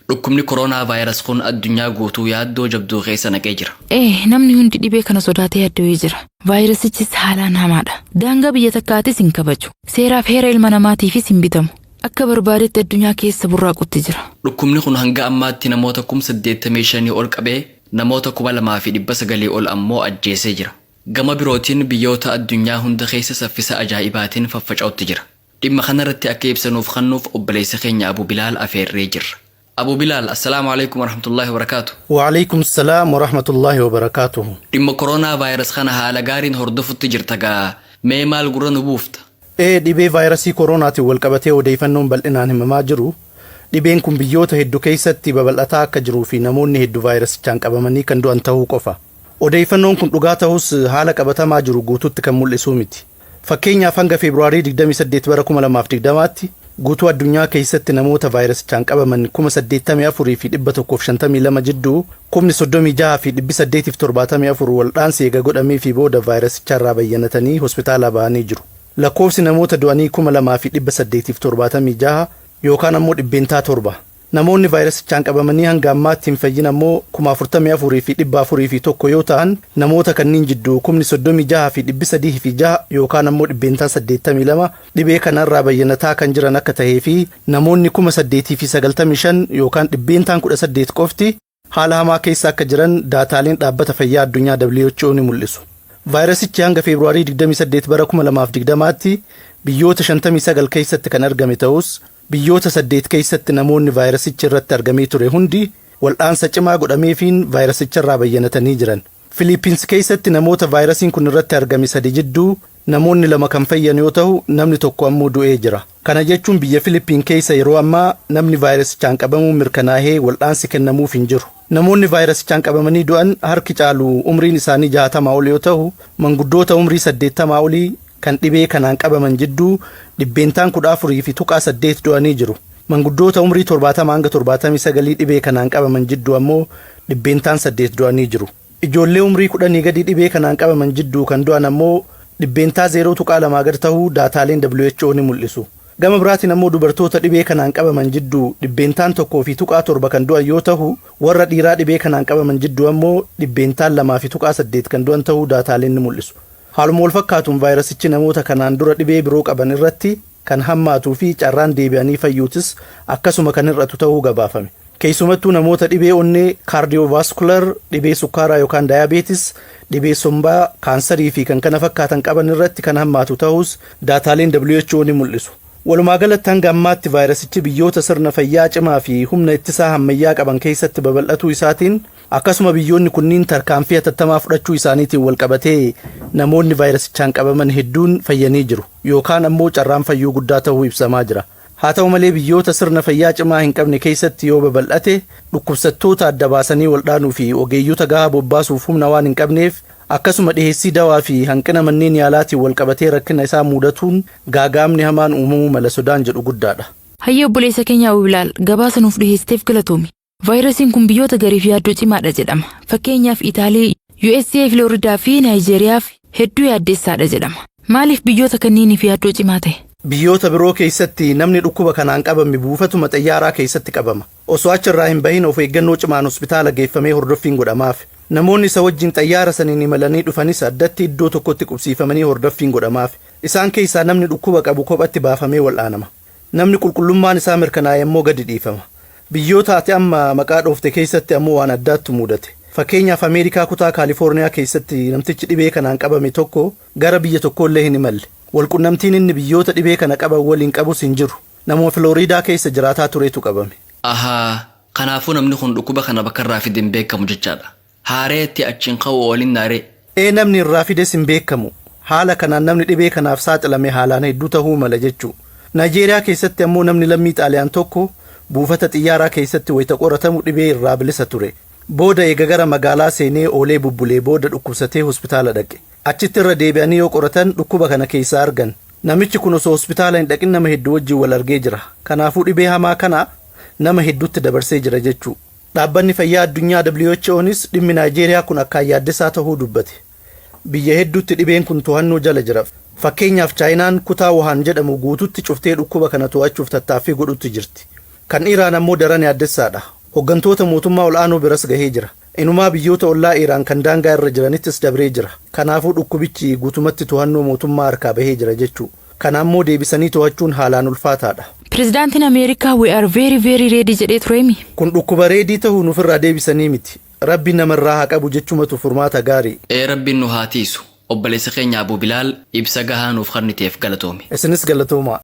Dhukkubni koronaa vaayirasii kun addunyaa guutuu yaaddoo jabduu keessa naqee jira. Namni hundi dhibee kana sodaatee yaaddoo jira. Vaayirasichis haalaan hamaadha. Daangaa biyya takkaatis hin kabaju. Seeraaf heera ilma namaatiifis hin bitamu. Akka barbaadetti addunyaa keessa burraaqutti jira. Dhukkubni kun hanga ammaatti namoota 85,000 ol qabee namoota 2,900 ol ammoo ajjeesee jira. Gama birootiin biyyoota addunyaa hunda keessa saffisa ajaa'ibaatiin faffaca'utti jira. Dhimma kanarratti akka ibsanuuf kannuuf obboleessa keenya Abu Bilaal afeerree jirra. Abu Bilaal, assalamu alaikum warahmatullahi wabarakatuh. Wa alaikum salam warahmatullahi wabarakatuh. Dhimma koronaa vaayirasii kana haala gaariin hordofutti jirta gaa mee maal gurra nu buufta? Dhibee vaayirasii koronaatiin wal qabatee odeeffannoon bal'inaan himamaa jiru. Dhibeen kun biyyoota hedduu keessatti babal'ataa akka jiruu fi namoonni hedduu vaayirasichaan qabamanii kan du'an ta'uu qofa. Odeeffannoon kun dhugaa ta'us haala qabatamaa jiru guutuutti kan mul'isu miti. Fakkeenyaaf hanga Feebruaarii 28 bara 2020tti guutuu addunyaa keessatti namoota vaayirasichaan qabaman 84,152 jidduu 36,874 waldhaansi eega godhamee fi booda vaayirasicharraa bayyanatanii hospitaala ba'anii jiru. Lakkoofsi namoota du'anii 2,876 yookaan ammoo 700. Namoonni vaayirasichaan qabamanii hanga ammaatti hin fayyin ammoo 44,401 yoo ta'an namoota kanniin jidduu 36,306 yookaan ammoo 82 dhibee kanarraa bayyanataa kan jiran akka tahee fi namoonni 8,095 yookaan 18 qofti haala hamaa keessa akka jiran daataaleen dhaabbata fayyaa addunyaa WHO ni mul'isu. Vaayirasichi hanga Feebruaarii 28 bara 2020tti biyyoota 59 keessatti kan argame ta'us biyyoota 8 keessatti namoonni vaayirasichi irratti argamee ture hundi waldhaansa cimaa godhameefiin vaayirasicharraa bayyanatanii jiran. Filiipiins keessatti namoota vaayirasiin kun irratti argame 3 jidduu namoonni 2 kan fayyan yoo ta'u namni tokko ammoo du'ee jira. Kana jechuun biyya Filiipiin keessa yeroo ammaa namni vaayirasichaan qabamuu mirkanaa'ee waldhaansi kennamuuf hin jiru. Namoonni vaayirasichaan qabamanii du'an harki caalu umriin isaanii 60 ol yoo ta'u manguddoota umrii 80 olii kan dhibee kanaan qabaman jidduu 14.8 du'anii jiru. Manguddoota umrii 70 hanga 79 dhibee kanaan qabaman jidduu ammoo 8 du'anii jiru. Ijoollee umrii 10 gadi dhibee kanaan qabaman jidduu kan du'an ammoo 0.2 gad ta'uu daataaleen WHO ni mul'isu. Gama biraatiin ammoo dubartoota dhibee kanaan qabaman jidduu 1.7 kan du'an yoo ta'u warra dhiiraa dhibee kanaan qabaman jidduu ammoo 2.8 kan du'an ta'uu daataaleen ni mul'isu. Haaluma wal fakkaatuun vaayirasichi namoota kanaan dura dhibee biroo qaban irratti kan hammaatuu fi carraan deebi'anii fayyuutis akkasuma kan hir'atu ta'uu gabaafame. Keessumattuu namoota dhibee onnee kaardiyoovaaskular, dhibee sukkaaraa yookaan daayabeetis, dhibee sombaa, kaansarii fi kan kana fakkaatan qaban irratti kan hammaatu ta'us daataaleen WHO ni mul'isu. Walumaa galatti hanga ammaatti vaayirasichi biyyoota sirna fayyaa cimaa fi humna ittisaa hammayyaa qaban keessatti babal'atuu isaatiin akkasuma biyyoonni kunniin tarkaanfii hatattamaa fudhachuu isaaniitiin wal qabatee namoonni vaayirasichaan qabaman hedduun fayyanii jiru yookaan ammoo carraan fayyuu guddaa ta'uu ibsamaa jira. Haa ta'u malee biyyoota sirna fayyaa cimaa hin qabne keessatti yoo babal'ate dhukkubsattoota adda baasanii waldhaanuu fi ogeeyyota gahaa bobbaasuuf humna waan hin qabneef akkasuma dhiheessii dawaa fi hanqina manneen yaalaatiin wal qabatee rakkina isaa mudatuun gaagaamni hamaan uumamuu mala sodaan jedhu guddaadha. Hayya obboleessa keenya Abu Bilaal gabaasa nuuf dhiheessiteef galatoomi. Vaayirasiin kun biyyoota gariif yaaddoo cimaadha jedhama. Fakkeenyaaf Itaalii, USA, Filooridaa fi Naayijeriyaaf hedduu yaaddeessaadha jedhama. Maaliif biyyoota kanniiniif yaaddoo cimaa ta'e? Biyyoota biroo keessatti namni dhukkuba kanaan qabame buufatuma xayyaaraa keessatti qabama. Osoo achirraa hin bahin of eeggannoo cimaan hospitaala geeffamee hordoffiin godhamaaf. Namoonni isa wajjin xayyaara saniin imalanii dhufanis addatti iddoo tokkotti qubsiifamanii hordoffiin godhamaaf. Isaan keessaa namni dhukkuba qabu kophatti baafamee wal'aanama. Namni qulqullummaan isaa mirkanaa'e immoo gadi dhiifama. Biyyoota ati amma maqaa dhoofte keessatti ammoo waan addaatti mudate. Fakkeenyaaf Ameerikaa kutaa Kaalifoorniyaa keessatti namtichi dhibee kanaan qabame tokko gara biyya tokkollee hin imalle. Walqunnamtiin inni biyyoota dhibee kana qaban waliin qabus hin jiru. Namuma Filooriidaa keessa jiraataa turetu qabame. Kanaafuu namni kun dhukkuba kana bakkarraa fideen beekamu jechaadha. Haareetti achiin ka'uu waliin naaree. Namni irraa fides hin beekamu. Haala kanaan namni dhibee kanaaf saaxilame haalaan hedduu ta'uu mala jechuu. Naayijeeriyaa keessatti ammoo namni lammii Xaaliyaan tokko buufata xiyyaaraa keessatti wayita qoratamu dhibee irraa bilisa ture. Booda eega gara magaalaa seenee oolee bubbulee booda dhukkubsatee hospitaala dhaqe. Achitti irra deebi'anii yoo qoratan dhukkuba kana keessaa argan. Namichi kun osoo hospitaala hin dhaqin nama hedduu wajjin wal argee jira. Kanaafuu dhibee hamaa kana nama hedduutti dabarsee jira jechuu. Dhaabbanni fayyaa addunyaa WHO'nis dhimmi Naayijeriyaa kun akkaan yaaddeessaa ta'uu dubbate. Biyya hedduutti dhibeen kun to'annoo jala jira. Fakkeenyaaf Chaayinaan kutaa Wuhan jedhamu guututti cuftee dhukkuba kana to'achuuf tattaaffii godhutti jirti. Kan Iraan ammoo daran yaaddeessaadha. Hooggantoota mootummaa ol'aanoo biras gahee jira. Inumaa biyyoota ollaa Iraan kan daangaa irra jiranittis dabree jira. Kanaafuu dhukkubichi guutumatti to'annoo mootummaa harkaa bahee jira jechuu. Kanaammoo deebisanii to'achuun haalaan ulfaataadha. Pirezidaantiin Ameerikaa we are very ready jedhee tureemi. Kun dhukkuba reedii ta'uu nufirraa deebisanii miti. Rabbi namarraa haa qabu jechumatu furmaata gaarii. Rabbiin nu haa tiisu. Obboleessa keenya Abuu Bilaal ibsa gahaa nuuf kenniteef galatoomi. Isinis galatooma.